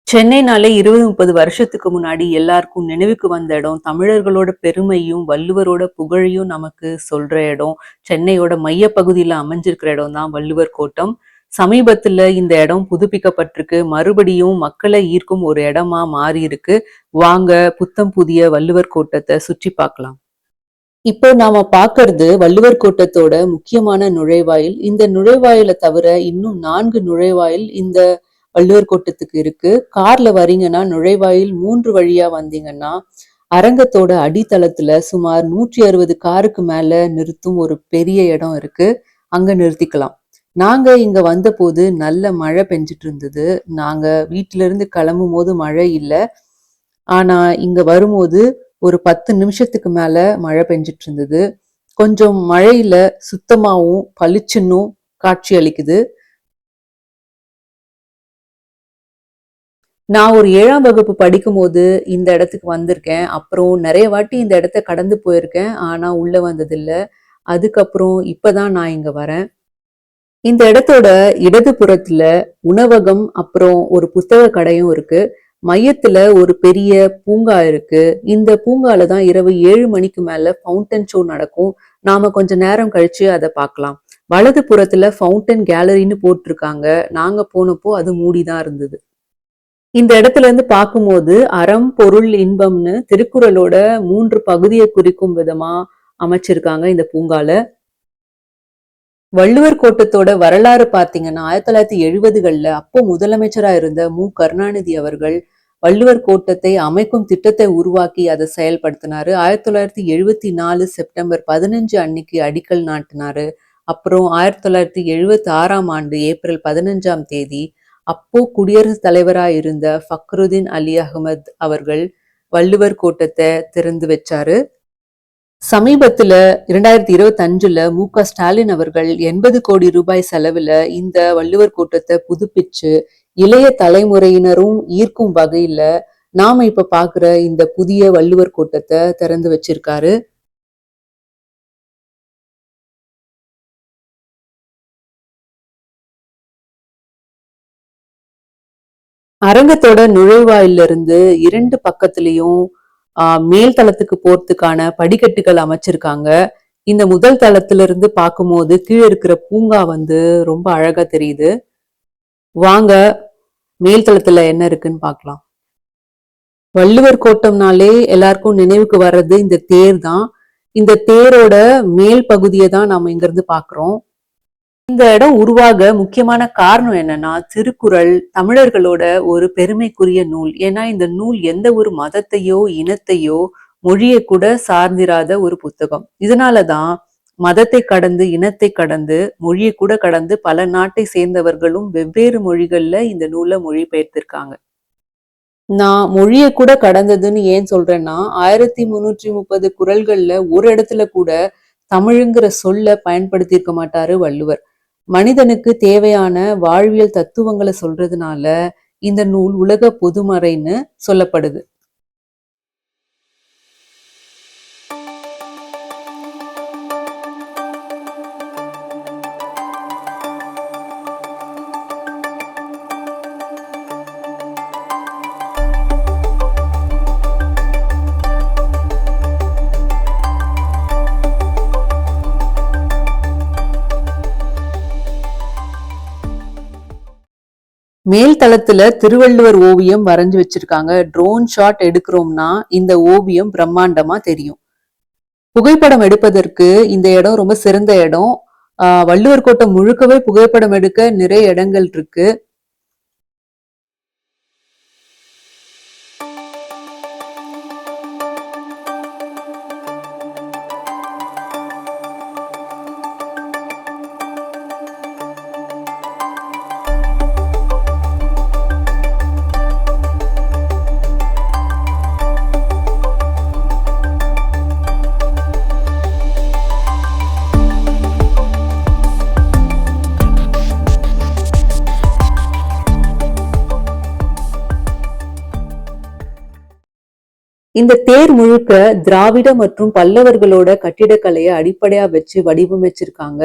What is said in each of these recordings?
சென்னைனாலே 20, 30 வருஷத்துக்கு முன்னாடி எல்லாருக்கும் நினைவுக்கு வந்த இடம், தமிழர்களோட பெருமையும், வள்ளுவரோட புகழையும் நமக்கு சொல்ற இடம், சென்னையோட மையப்பகுதியில அமைஞ்சிருக்கிற இடம் தான் வள்ளுவர் கோட்டம். சமீபத்துல இந்த இடம் புதுப்பிக்கப்பட்டிருக்கு. மறுபடியும் மக்களை ஈர்க்கும் ஒரு இடமா மாறி இருக்கு. வாங்க புத்தம் புதிய வள்ளுவர் கோட்டத்தை சுற்றி பார்க்கலாம். இப்போ நாம பார்க்கறது வள்ளுவர் கோட்டத்தோட முக்கியமான நுழைவாயில். இந்த நுழைவாயில தவிர இன்னும் 4 நுழைவாயில் இந்த வள்ளுவர் கோட்டத்துக்கு இருக்கு. கார்ல வரீங்கன்னா நுழைவாயில் 3 வழியா வந்தீங்கன்னா அரங்கத்தோட அடித்தளத்துல சுமார் 160 காருக்கு மேல நிறுத்தும் ஒரு பெரிய இடம் இருக்கு. அங்க நிறுத்திக்கலாம். நாங்க இங்க வந்தபோது நல்ல மழை பெஞ்சிட்டு இருந்தது. நாங்க வீட்டுல இருந்து கிளம்பும் போது மழை இல்லை. ஆனா இங்க வரும்போது ஒரு 10 நிமிஷத்துக்கு மேல மழை பெஞ்சிட்டு இருந்தது. கொஞ்சம் மழையில சுத்தமாவும் பளிச்சுன்னும் காட்சி அளிக்குது. நான் ஒரு 7ஆம் வகுப்பு படிக்கும் போது இந்த இடத்துக்கு வந்திருக்கேன். அப்புறம் நிறைய வாட்டி இந்த இடத்த கடந்து போயிருக்கேன். ஆனா உள்ள வந்ததில்ல. அதுக்கப்புறம் இப்பதான் நான் இங்க வரேன். இந்த இடத்தோட இடது புறத்துல உணவகம் அப்புறம் ஒரு புத்தக கடையும் இருக்கு. மையத்துல ஒரு பெரிய பூங்கா இருக்கு. இந்த பூங்கால தான் இரவு 7 மணிக்கு மேல ஃபவுண்டன் ஷோ நடக்கும். நாம கொஞ்ச நேரம் கழிச்சு அதை பார்க்கலாம். வலது புறத்துல ஃபவுண்டன் கேலரின்னு போட்டிருக்காங்க. நாங்க போனப்போ அது மூடிதான் இருந்தது. இந்த இடத்துல இருந்து பார்க்கும்போது அறம் பொருள் இன்பம்னு திருக்குறளோட 3 பகுதியை குறிக்கும் விதமா அமைச்சிருக்காங்க இந்த பூங்கால. வள்ளுவர் கோட்டத்தோட வரலாறு பாத்தீங்கன்னா 1970கள்ல அப்போ முதலமைச்சரா இருந்த கருணாநிதி அவர்கள் வள்ளுவர் கோட்டத்தை அமைக்கும் திட்டத்தை உருவாக்கி அதை செயல்படுத்தினாரு. 1974 செப்டம்பர் 15 அன்னைக்கு அடிக்கல் நாட்டினாரு. அப்புறம் 1976ஆம் ஆண்டு ஏப்ரல் 15ஆம் தேதி அப்போ குடியரசுத் தலைவரா இருந்த ஃபக்ருதீன் அலி அகமது அவர்கள் வள்ளுவர் கோட்டத்தை திறந்து வச்சாரு. சமீபத்துல 2025ல ஸ்டாலின் அவர்கள் 80 கோடி ரூபாய் செலவுல இந்த வள்ளுவர் கோட்டத்தை புதுப்பிச்சு இளைய தலைமுறையினரும் ஈர்க்கும் வகையில நாம இப்ப பாக்குற இந்த புதிய வள்ளுவர் கோட்டத்தை திறந்து வச்சிருக்காரு. அரங்கத்தோட நுழைவாயில இருந்து 2 பக்கத்திலையும் மேல் தளத்துக்கு போறதுக்கான படிக்கட்டுகள் அமைச்சிருக்காங்க. இந்த முதல் தளத்துல இருந்து பார்க்கும்போது கீழே இருக்கிற பூங்கா ரொம்ப அழகா தெரியுது. வாங்க மேல் தளத்துல என்ன இருக்குன்னு பார்க்கலாம். வள்ளுவர் கோட்டம்னாலே எல்லாருக்கும் நினைவுக்கு வர்றது இந்த தேர் தான். இந்த தேரோட மேல் பகுதியை தான் நாம இங்க இருந்து பாக்குறோம். இந்த இடம் உருவாக முக்கியமான காரணம் என்னன்னா, திருக்குறள் தமிழர்களோட ஒரு பெருமைக்குரிய நூல். ஏன்னா இந்த நூல் எந்த ஒரு மதத்தையோ இனத்தையோ மொழியை கூட சார்ந்திராத ஒரு புத்தகம். இதனாலதான் மதத்தை கடந்து, இனத்தை கடந்து, மொழியை கூட கடந்து பல நாட்டை சேர்ந்தவர்களும் வெவ்வேறு மொழிகள்ல இந்த நூலை மொழிபெயர்த்திருக்காங்க. நான் மொழியை கூட கடந்ததுன்னு ஏன் சொல்றேன்னா, 1330 குறள்கள்ல ஒரு இடத்துல கூட தமிழுங்கிற சொல்ல பயன்படுத்தியிருக்க மாட்டாரு வள்ளுவர். மனிதனுக்கு தேவையான வாழ்வியல் தத்துவங்களை சொல்றதுனால இந்த நூல் உலக பொதுமறைன்னு சொல்லப்படுது. மேல் தளத்துல திருவள்ளுவர் ஓவியம் வரைஞ்சு வச்சிருக்காங்க. ட்ரோன் ஷாட் எடுக்கிறோம்னா இந்த ஓவியம் பிரம்மாண்டமா தெரியும். புகைப்படம் எடுப்பதற்கு இந்த இடம் ரொம்ப சிறந்த இடம். வள்ளுவர் கோட்டம் முழுக்கவே புகைப்படம் எடுக்க நிறைய இடங்கள் இருக்கு. இந்த தேர் முழுக்க திராவிட மற்றும் பல்லவர்களோட கட்டிடக்கலையை அடிப்படையா வச்சு வடிவமைச்சிருக்காங்க.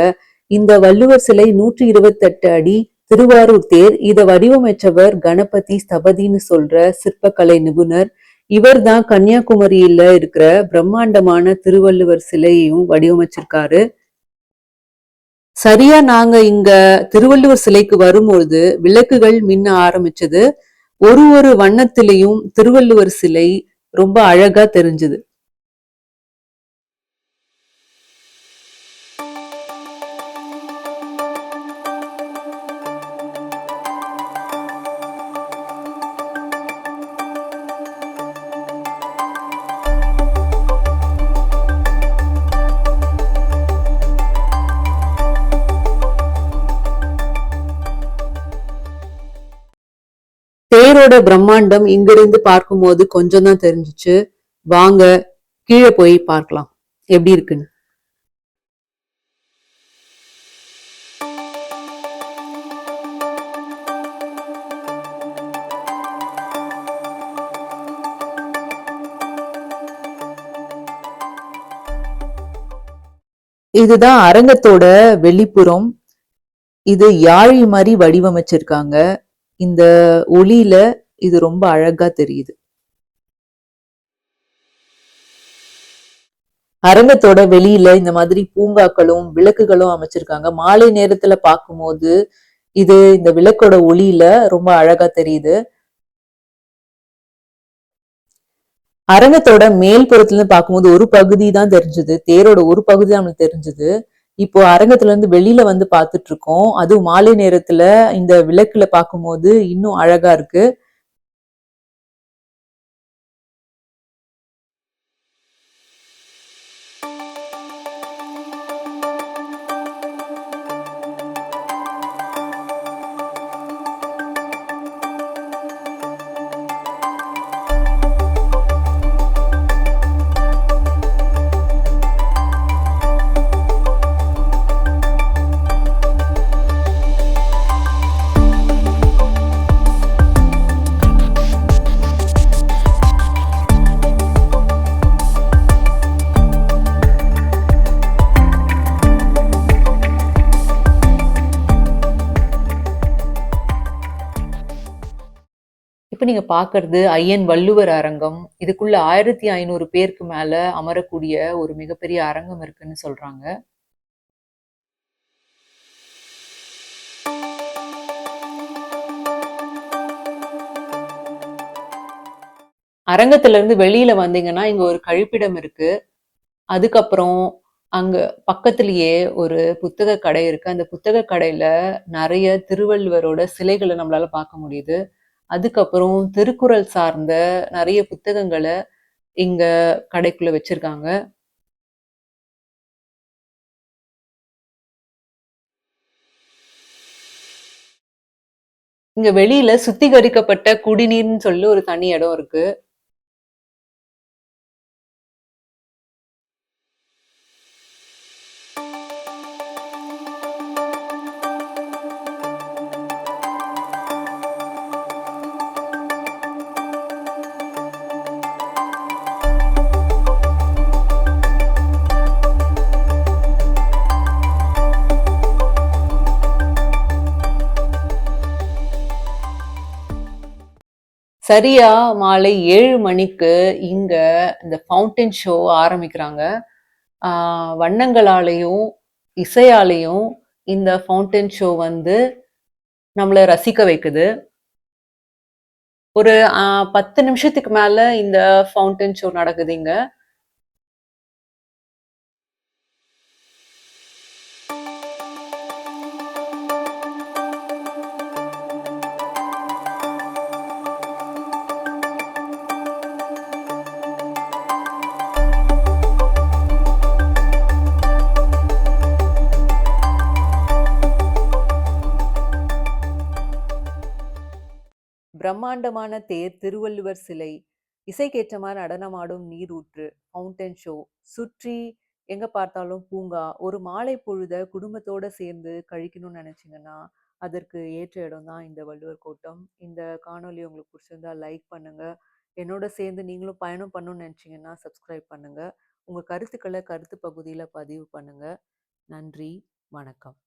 இந்த வள்ளுவர் சிலை 128 அடி திருவாரூர் தேர். இத வடிவமைச்சவர் கணபதி ஸ்தபதின்னு சொல்ற சிற்பக்கலை நிபுணர். இவர்தான் கன்னியாகுமரியில இருக்கிற பிரம்மாண்டமான திருவள்ளுவர் சிலையையும் வடிவமைச்சிருக்காரு. சரியா நாங்க இங்க திருவள்ளுவர் சிலைக்கு வரும்பொழுது விளக்குகள் மின்ன ஆரம்பிச்சது. ஒரு ஒரு வண்ணத்திலையும் திருவள்ளுவர் சிலை ரொம்ப அழகா தெரிஞ்சது. தேரோட பிரம்மாண்டம் இங்கிருந்து பார்க்கும்போது கொஞ்சம் தான் தெரிஞ்சுச்சு. வாங்க கீழே போய் பார்க்கலாம் எப்படி இருக்குன்னு. இதுதான் அரங்கத்தோட வெளிப்புறம். இது யாழி மாதிரி வடிவமைச்சிருக்காங்க. இந்த ஒளியில இது ரொம்ப அழகா தெரியுது. அரங்கத்தோட வெளியில இந்த மாதிரி பூங்காக்களும் விளக்குகளும் அமைச்சிருக்காங்க. மாலை நேரத்துல பார்க்கும்போது இது இந்த விளக்கோட ஒளியில ரொம்ப அழகா தெரியுது. அரங்கத்தோட மேல் புறத்துல இருந்து பார்க்கும்போது ஒரு பகுதி தான் தெரிஞ்சது. தேரோட ஒரு பகுதி தான் நம்மளுக்கு தெரிஞ்சது. இப்போ அரங்கத்துல இருந்து வெளியில வந்து பார்த்துட்டு இருக்கோம். அதுவும் மாலை நேரத்துல இந்த விளக்குல பார்க்கும்போது இன்னும் அழகா இருக்கு. இப்ப நீங்க பாக்குறது ஐயன் வள்ளுவர் அரங்கம். இதுக்குள்ள 1500 பேருக்கு மேல அமரக்கூடிய ஒரு மிகப்பெரிய அரங்கம் இருக்குன்னு சொல்றாங்க. அரங்கத்துல இருந்து வெளியில வந்தீங்கன்னா இங்க ஒரு கழிப்பிடம் இருக்கு. அதுக்கப்புறம் அங்க பக்கத்திலேயே ஒரு புத்தக கடை இருக்கு. அந்த புத்தக கடையில நிறைய திருவள்ளுவரோட சிலைகளை நம்மளால பார்க்க முடியுது. அதுக்கப்புறம் திருக்குறள் சார்ந்த நிறைய புத்தகங்கள இங்க கடைக்குள்ள வச்சிருக்காங்க. இங்க வெளியில சுத்திகரிக்கப்பட்ட குடிநீர்ன்னு சொல்லி ஒரு தனி இடம் இருக்கு. சரியா மாலை 7 மணிக்கு இங்க இந்த ஃபவுண்டன் ஷோ ஆரம்பிக்கிறாங்க. வண்ணங்களாலேயும், இசையாலேயும் இந்த ஃபவுண்டன் ஷோ வந்து நம்மள ரசிக்க வைக்குது. ஒரு 10 நிமிஷத்துக்கு மேல இந்த ஃபவுண்டன் ஷோ நடக்குது இங்க. பிரம்மாண்டமான தேர், திருவள்ளுவர் சிலை, இசைக்கேற்ற மாதிரி நடனமாடும் நீரூற்று, ஃபவுண்டன் ஷோ, சுற்றி எங்க பார்த்தாலும் பூங்கா, ஒரு மாலை பொழுத குடும்பத்தோட சேர்ந்து கழிக்கணும்னு நினைச்சீங்கன்னா அதற்கு ஏற்ற இடம் தான் இந்த வள்ளுவர் கோட்டம். இந்த காணொளி உங்களுக்கு பிடிச்சிருந்தா லைக் பண்ணுங்க. என்னோட சேர்ந்து நீங்களும் பயணம் பண்ணணும்னு நினைச்சீங்கன்னா சப்ஸ்கிரைப் பண்ணுங்க. உங்க கருத்துக்களை கருத்து பகுதியில பதிவு பண்ணுங்க. நன்றி, வணக்கம்.